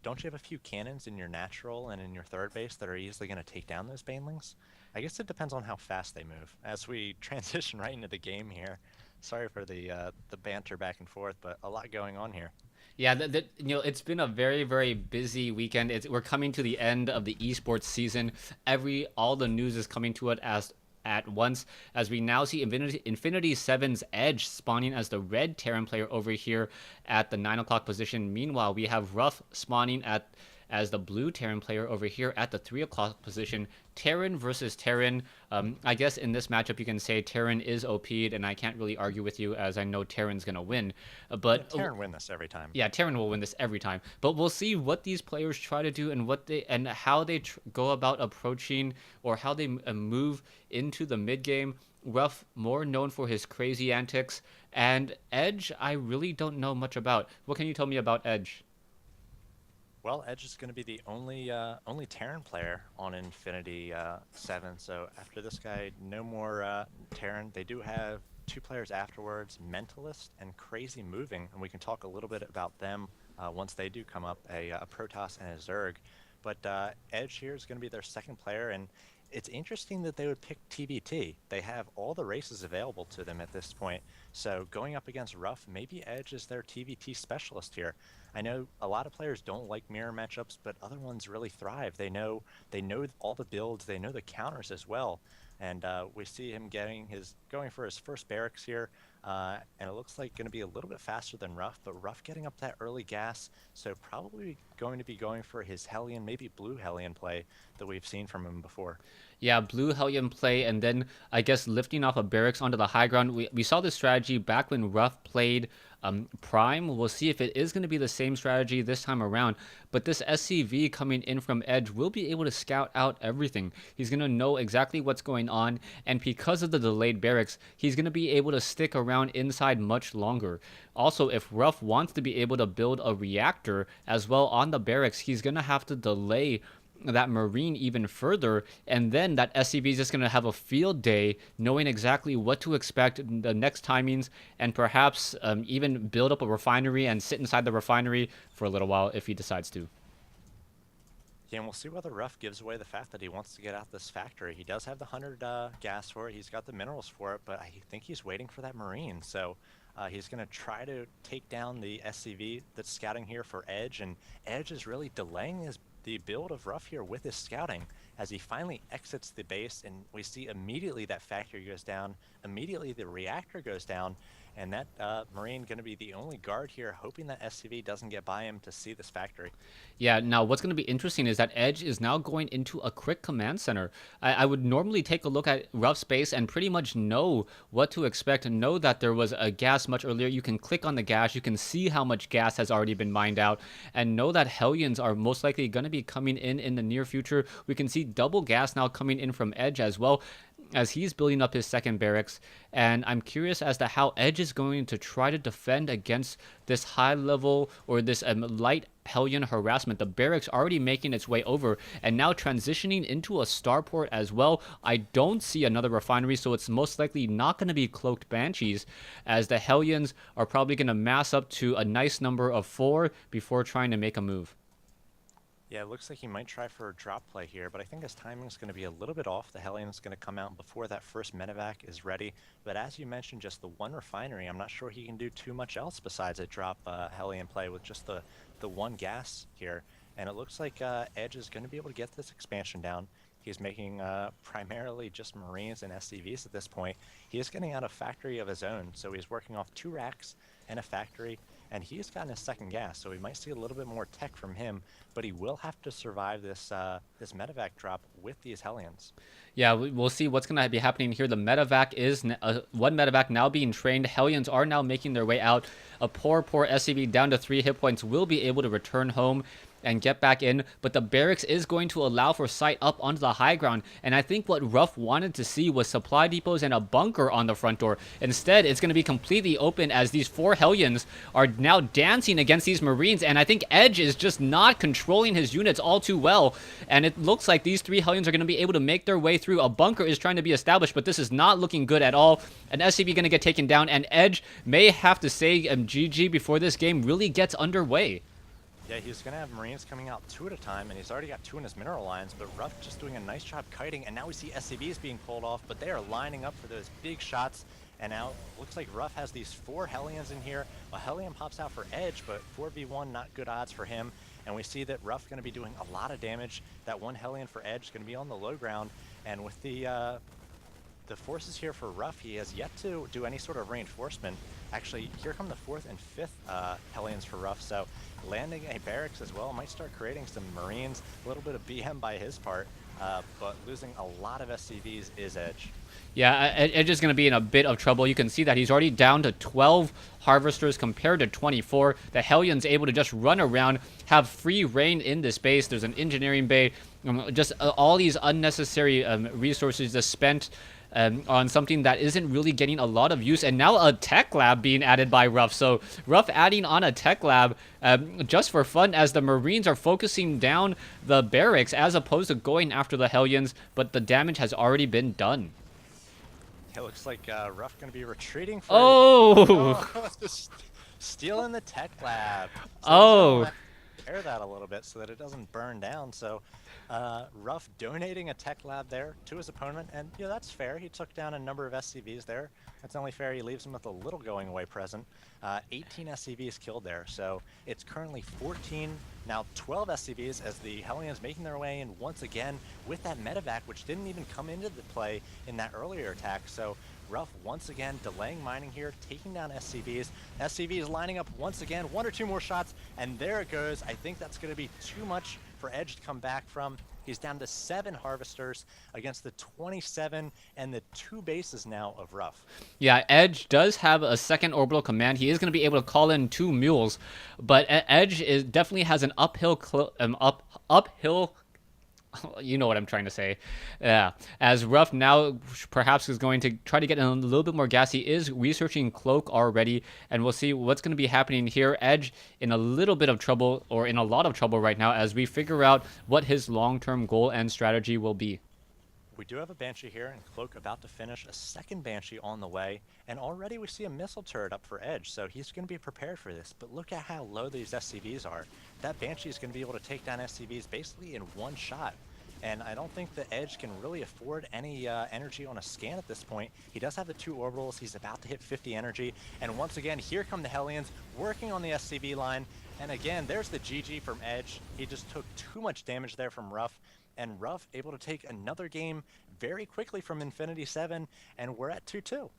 don't you have a few cannons in your natural and in your third base that are easily going to take down those banelings? I guess it depends on how fast they move. As we transition right into the game here, sorry for the banter back and forth, but a lot going on here. Yeah, it's been a very, very busy weekend. We're coming to the end of the esports season. All the news is coming to it as at once as we now see Infinity Seven's Edge spawning as the red Terran player over here at the 9 o'clock position. Meanwhile, we have Ruff spawning as the blue Terran player over here at the 3 o'clock position. Terran versus Terran. I guess in this matchup you can say Terran is OP'd, and I can't really argue with you as I know Terran's gonna win. Yeah, But Terran win this every time. yeah, Terran will win this every time. But we'll see what these players try to do and how they go about approaching or how they move into the mid game. Ruff, more known for his crazy antics, and Edge, I really don't know much about. What can you tell me about Edge? Well, Edge is going to be the only Terran player on Infinity 7. So after this guy, no more Terran. They do have two players afterwards, Mentalist and Crazy Moving, and we can talk a little bit about them once they do come up, a Protoss and a Zerg. But Edge here is going to be their second player, and it's interesting that they would pick TBT. They have all the races available to them at this point. So going up against Ruff, maybe Edge is their TBT specialist here. I know a lot of players don't like mirror matchups, but other ones really thrive. They know all the builds, they know the counters as well. And we see him going for his first barracks here, and it looks like going to be a little bit faster than Ruff, but Ruff getting up that early gas, so probably going to be going for his Hellion, maybe blue Hellion play that we've seen from him before. Yeah, blue Hellion play, and then I guess lifting off of barracks onto the high ground. We saw this strategy back when Ruff played Prime. We'll see if it is going to be the same strategy this time around. But this SCV coming in from Edge will be able to scout out everything. He's going to know exactly what's going on, and because of the delayed barracks, he's going to be able to stick around inside much longer. Also, if Ruff wants to be able to build a reactor as well on the barracks, he's going to have to delay that Marine even further, and then that SCV is just going to have a field day knowing exactly what to expect in the next timings, and perhaps even build up a refinery and sit inside the refinery for a little while if he decides to. Yeah, and we'll see whether Ruff gives away the fact that he wants to get out this factory. He does have the 100 gas for it, he's got the minerals for it, but I think he's waiting for that Marine. So he's going to try to take down the SCV that's scouting here for Edge, and Edge is really delaying the build of Ruff here with his scouting as he finally exits the base, and we see immediately that factory goes down, immediately the reactor goes down, and that Marine going to be the only guard here, hoping that SCV doesn't get by him to see this factory. Yeah, now what's going to be interesting is that Edge is now going into a quick command center. I would normally take a look at Rough Space and pretty much know what to expect and know that there was a gas much earlier. You can click on the gas, you can see how much gas has already been mined out, and know that Hellions are most likely going to be coming in the near future. We can see double gas now coming in from Edge as well, as he's building up his second barracks, and I'm curious as to how Edge is going to try to defend against this high level or this light Hellion harassment. The barracks already making its way over and now transitioning into a starport as well. I don't see another refinery, so it's most likely not going to be cloaked Banshees, as the Hellions are probably going to mass up to a nice number of 4 before trying to make a move. Yeah, it looks like he might try for a drop play here, but I think his timing is going to be a little bit off. The Hellion is going to come out before that first medevac is ready. But as you mentioned, just the one refinery, I'm not sure he can do too much else besides a drop Hellion play with just the one gas here. And it looks like Edge is going to be able to get this expansion down. He's making primarily just Marines and SCVs at this point. He is getting out a factory of his own, so he's working off 2 racks and a factory, and he's gotten his second gas, so we might see a little bit more tech from him, but he will have to survive this this medevac drop with these Hellions. Yeah, we'll see what's going to be happening here. The medevac is one medevac now being trained. Hellions are now making their way out. A poor SCV down to 3 hit points will be able to return home and get back in, but the barracks is going to allow for sight up onto the high ground, and I think what Ruff wanted to see was supply depots and a bunker on the front door. Instead, it's going to be completely open as these 4 Hellions are now dancing against these Marines, and I think Edge is just not controlling his units all too well, and it looks like these 3 Hellions are going to be able to make their way through. A bunker is trying to be established, but this is not looking good at all. An SCV going to get taken down, and Edge may have to say GG before this game really gets underway. Yeah, he's going to have Marines coming out 2 at a time, and he's already got 2 in his mineral lines, but Ruff just doing a nice job kiting, and now we see SCVs being pulled off, but they are lining up for those big shots, and now looks like Ruff has these 4 Hellions in here. A Hellion pops out for Edge, but 4v1, not good odds for him, and we see that Ruff going to be doing a lot of damage. That 1 Hellion for Edge is going to be on the low ground, and with the forces here for Ruff, he has yet to do any sort of reinforcement. Actually, here come the 4th and 5th Hellions for Ruff, so landing a barracks as well might start creating some Marines, a little bit of BM by his part, but losing a lot of SCVs is Edge. Yeah, Edge is going to be in a bit of trouble. You can see that he's already down to 12 Harvesters compared to 24. The Hellion's able to just run around, have free reign in this base. There's an engineering bay. Just all these unnecessary resources just spent on something that isn't really getting a lot of use. And now a tech lab being added by Ruff. So Ruff adding on a tech lab just for fun, as the Marines are focusing down the barracks as opposed to going after the Hellions. But the damage has already been done. It looks like Ruff going to be retreating for Oh! Stealing the tech lab. So Oh! repair that a little bit so that it doesn't burn down. So Ruff donating a tech lab there to his opponent, and yeah, that's fair. He took down a number of SCVs there. That's only fair. He leaves him with a little going away present. 18 SCVs killed there, so it's currently 14, now 12 SCVs as the Hellions making their way in once again with that medevac, which didn't even come into the play in that earlier attack. So Ruff once again delaying mining here, taking down SCVs. SCVs lining up once again, 1 or 2 more shots, and there it goes. I think that's going to be too much for Edge to come back from. He's down to 7 Harvesters against the 27 and the 2 bases now of Ruff. Yeah, Edge does have a second orbital command. He is going to be able to call in 2 mules, but Edge definitely has an uphill you know what I'm trying to say. Yeah. As Ruff now perhaps is going to try to get a little bit more gas. He is researching Cloak already, and we'll see what's going to be happening here. Edge in a little bit of trouble, or in a lot of trouble right now, as we figure out what his long-term goal and strategy will be. We do have a Banshee here, and Cloak about to finish, a second Banshee on the way, and already we see a missile turret up for Edge, so he's going to be prepared for this. But look at how low these SCVs are. That Banshee is going to be able to take down SCVs basically in one shot, and I don't think the Edge can really afford any energy on a scan at this point. He does have the 2 orbitals. He's about to hit 50 energy, and once again, here come the Hellions working on the SCV line, and again, there's the GG from Edge. He just took too much damage there from Ruff, and Ruff able to take another game very quickly from Infinity 7, and we're at 2-2.